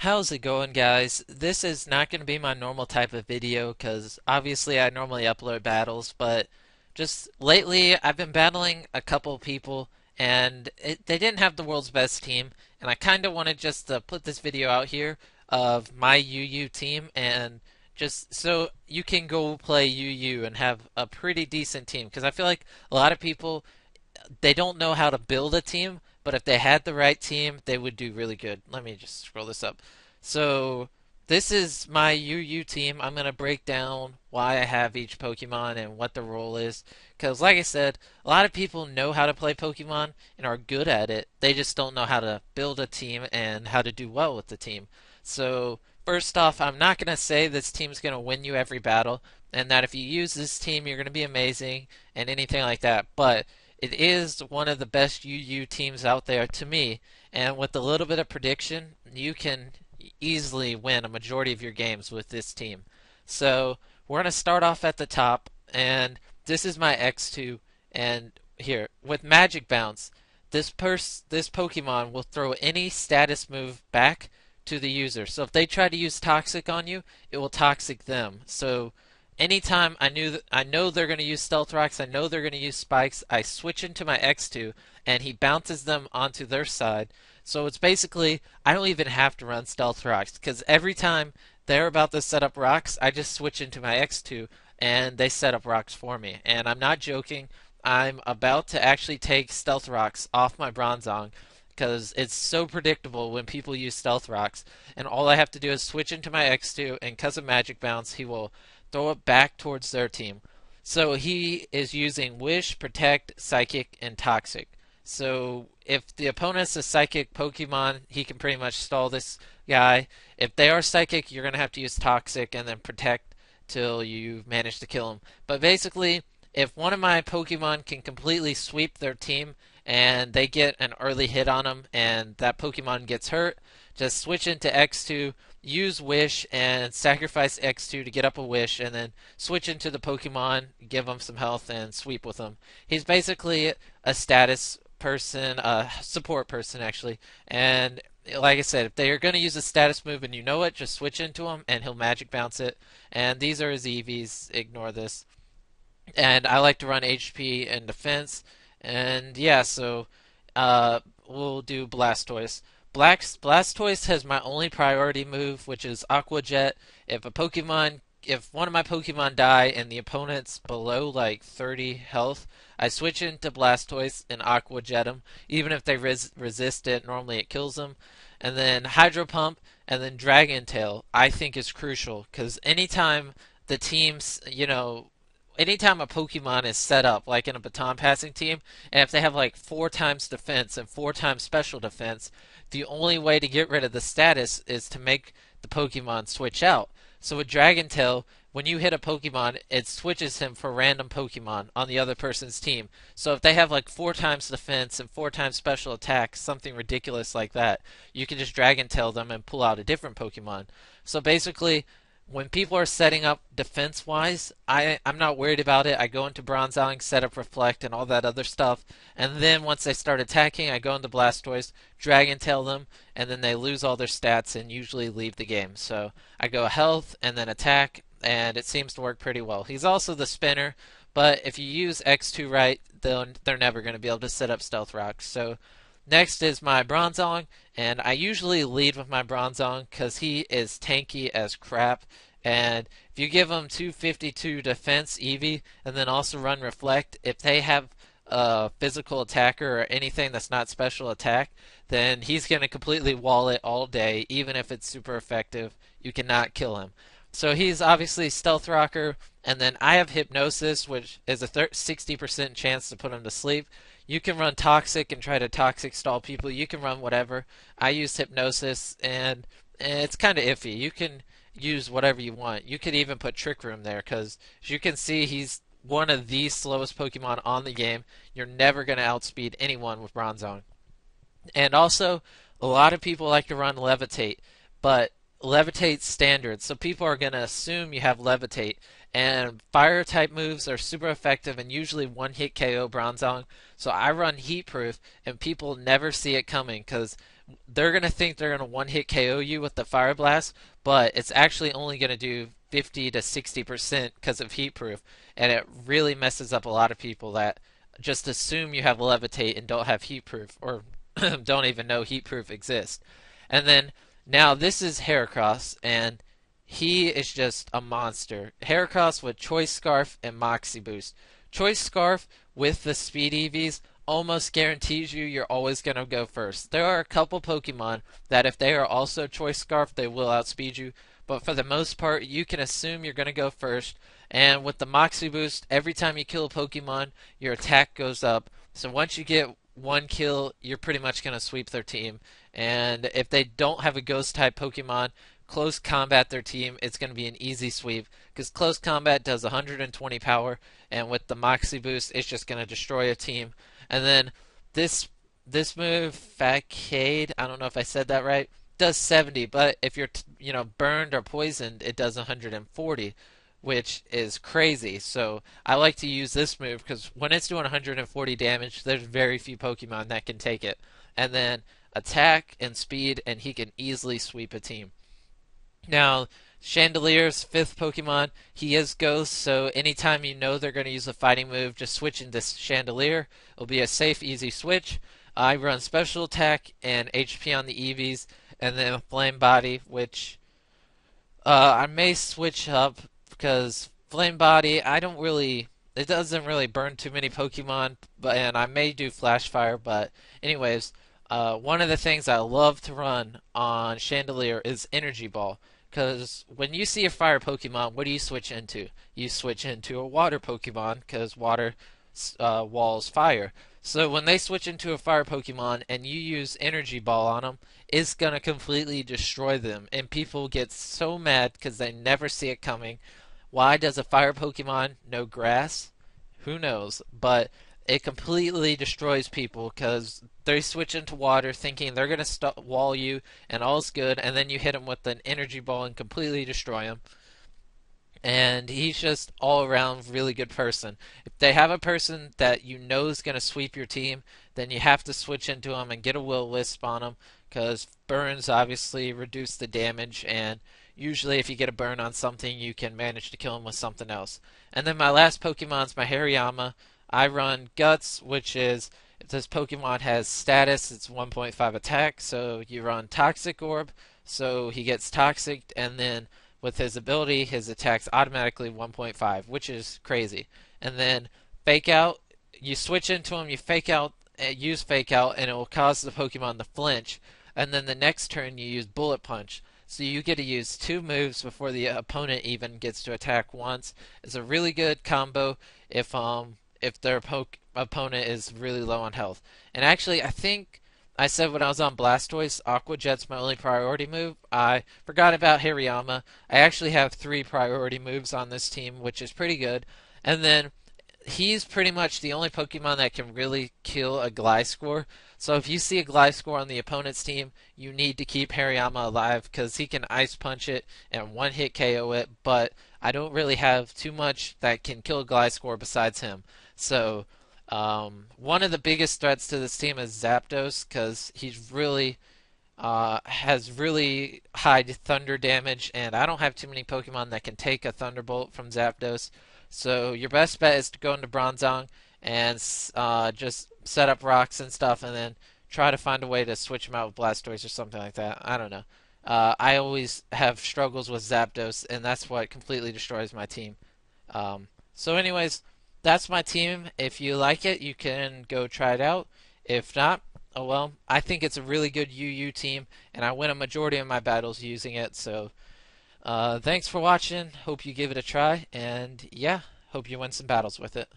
How's it going, guys? This is not going to be my normal type of video because obviously I normally upload battles, but just lately I've been battling a couple people and they didn't have the world's best team, and I kind of wanted just to put this video out here of my UU team and just so you can go play UU and have a pretty decent team because I feel like a lot of people they don't know how to build a team, but if they had the right team, they would do really good. Let me just scroll this up. So this is my UU team. I'm going to break down why I have each Pokemon and what the role is. Because, like I said, a lot of people know how to play Pokemon and are good at it. They just don't know how to build a team and how to do well with the team. So, first off, I'm not going to say this team's going to win you every battle and that if you use this team, you're going to be amazing and anything like that. But it is one of the best UU teams out there to me, and with a little bit of prediction, you can easily win a majority of your games with this team. So we're going to start off at the top, and this is my X2, and here, with Magic Bounce, this Pokemon will throw any status move back to the user. So if they try to use Toxic on you, it will Toxic them. So anytime I know they're going to use Stealth Rocks, I know they're going to use Spikes, I switch into my X2 and he bounces them onto their side. So it's basically I don't even have to run Stealth Rocks because every time they're about to set up rocks, I just switch into my X2 and they set up rocks for me. And I'm not joking. I'm about to actually take Stealth Rocks off my Bronzong because it's so predictable when people use Stealth Rocks. And all I have to do is switch into my X2, and because of Magic Bounce, he will throw it back towards their team. So he is using Wish, Protect, Psychic, and Toxic. So if the opponent's a Psychic Pokemon, he can pretty much stall this guy. If they are Psychic, you're going to have to use Toxic and then Protect till you manage to kill him. But basically, if one of my Pokemon can completely sweep their team and they get an early hit on them and that Pokemon gets hurt, just switch into X2, use Wish and sacrifice X2 to get up a Wish, and then switch into the Pokemon, give him some health, and sweep with him. He's basically a status person, a support person actually, and like I said, if they are going to use a status move and you know it, just switch into him and he'll Magic Bounce it. And these are his EVs, ignore this. And I like to run HP and defense. And yeah, so we'll do Blastoise. Blastoise has my only priority move, which is Aqua Jet. If one of my Pokemon die and the opponent's below like 30 health, I switch into Blastoise and Aqua Jet them. Even if they resist it, normally it kills them. And then Hydro Pump and then Dragon Tail, I think is crucial because anytime the teams, anytime a Pokemon is set up, like in a baton passing team, and if they have like 4 times defense and 4 times special defense, the only way to get rid of the status is to make the Pokemon switch out. So with Dragon Tail, when you hit a Pokemon, it switches him for random Pokemon on the other person's team. So if they have like 4 times defense and 4 times special attack, something ridiculous like that, you can just Dragon Tail them and pull out a different Pokemon. So basically, when people are setting up defense wise, I'm not worried about it. I go into Bronzong, set up Reflect and all that other stuff. And then once they start attacking, I go into Blastoise, Dragon Tail them, and then they lose all their stats and usually leave the game. So I go health and then attack, and it seems to work pretty well. He's also the spinner, but if you use X2 right, they're never going to be able to set up Stealth Rocks. So next is my Bronzong, and I usually lead with my Bronzong because he is tanky as crap. And if you give him 252 defense Eevee and then also run Reflect, if they have a physical attacker or anything that's not special attack, then he's going to completely wall it all day, even if it's super effective. You cannot kill him. So he's obviously Stealth Rocker, and then I have Hypnosis, which is a 60% chance to put him to sleep. You can run Toxic and try to Toxic stall people. You can run whatever. I use Hypnosis, and it's kind of iffy. You can use whatever you want. You could even put Trick Room there, because as you can see, he's one of the slowest Pokemon on the game. You're never going to outspeed anyone with Bronzong. And also, a lot of people like to run Levitate, but Levitate's standard, so people are going to assume you have Levitate. And fire type moves are super effective and usually one hit KO Bronzong. So I run Heat Proof, and people never see it coming because they're gonna think they're gonna one hit KO you with the Fire Blast, but it's actually only gonna do 50 to 60% because of heat proof, and it really messes up a lot of people that just assume you have Levitate and don't have heat proof, or don't even know heat proof exists. And then now this is Heracross, and he is just a monster. Heracross with Choice Scarf and Moxie Boost. Choice Scarf with the Speed EVs almost guarantees you're always going to go first. There are a couple Pokemon that if they are also Choice Scarf, they will outspeed you, but for the most part, you can assume you're going to go first. And with the Moxie Boost, every time you kill a Pokemon, your attack goes up. So once you get one kill, you're pretty much going to sweep their team. And if they don't have a Ghost type Pokemon, close combat their team, it's going to be an easy sweep because close combat does 120 power, and with the Moxie Boost, it's just going to destroy a team. And then this this move, Facade, I don't know if I said that right, does 70, but if you're burned or poisoned, it does 140, which is crazy. So I like to use this move because when it's doing 140 damage, there's very few Pokemon that can take it. And then attack and speed, and he can easily sweep a team. Now, Chandelier's fifth Pokemon, he is Ghost, so anytime you know they're going to use a fighting move, just switch into Chandelier. It'll be a safe, easy switch. I run Special Attack and HP on the EVs, and then Flame Body, which I may switch up because Flame Body, I don't really. It doesn't really burn too many Pokemon, and I may do Flash Fire, but anyways, one of the things I love to run on Chandelier is Energy Ball. Because when you see a fire Pokemon, what do you switch into? You switch into a water Pokemon because water walls fire. So when they switch into a fire Pokemon and you use Energy Ball on them, it's going to completely destroy them. And people get so mad because they never see it coming. Why does a fire Pokemon know grass? Who knows? But it completely destroys people because they switch into water thinking they're going to wall you and all's good, and then you hit them with an energy ball and completely destroy him. And he's just all around really good person. If they have a person that you know is going to sweep your team, then you have to switch into him and get a Will-O-Wisp on him because burns obviously reduce the damage, and usually if you get a burn on something, you can manage to kill him with something else. And then my last Pokemon's my Hariyama. I run Guts, which is if this Pokemon has status, it's 1.5 attack, so you run Toxic Orb, so he gets toxic, and then with his ability, his attack's automatically 1.5, which is crazy. And then Fake Out, you switch into him, you fake out, use Fake Out, and it will cause the Pokemon to flinch. And then the next turn, you use Bullet Punch. So you get to use two moves before the opponent even gets to attack once. It's a really good combo if their opponent is really low on health. And actually, I think I said when I was on Blastoise, Aqua Jet's my only priority move. I forgot about Hariyama. I actually have 3 priority moves on this team, which is pretty good. And then he's pretty much the only Pokemon that can really kill a Gliscor. So if you see a Gliscor on the opponent's team, you need to keep Hariyama alive because he can Ice Punch it and one-hit KO it, but I don't really have too much that can kill a Gliscor besides him. So one of the biggest threats to this team is Zapdos because he's really has really high thunder damage, and I don't have too many Pokemon that can take a Thunderbolt from Zapdos. So your best bet is to go into Bronzong and just set up rocks and stuff, and then try to find a way to switch him out with Blastoise or something like that. I don't know. I always have struggles with Zapdos, and that's what completely destroys my team. So anyways, that's my team. If you like it, you can go try it out. If not, oh well. I think it's a really good UU team, and I win a majority of my battles using it. So thanks for watching. Hope you give it a try, and yeah, hope you win some battles with it.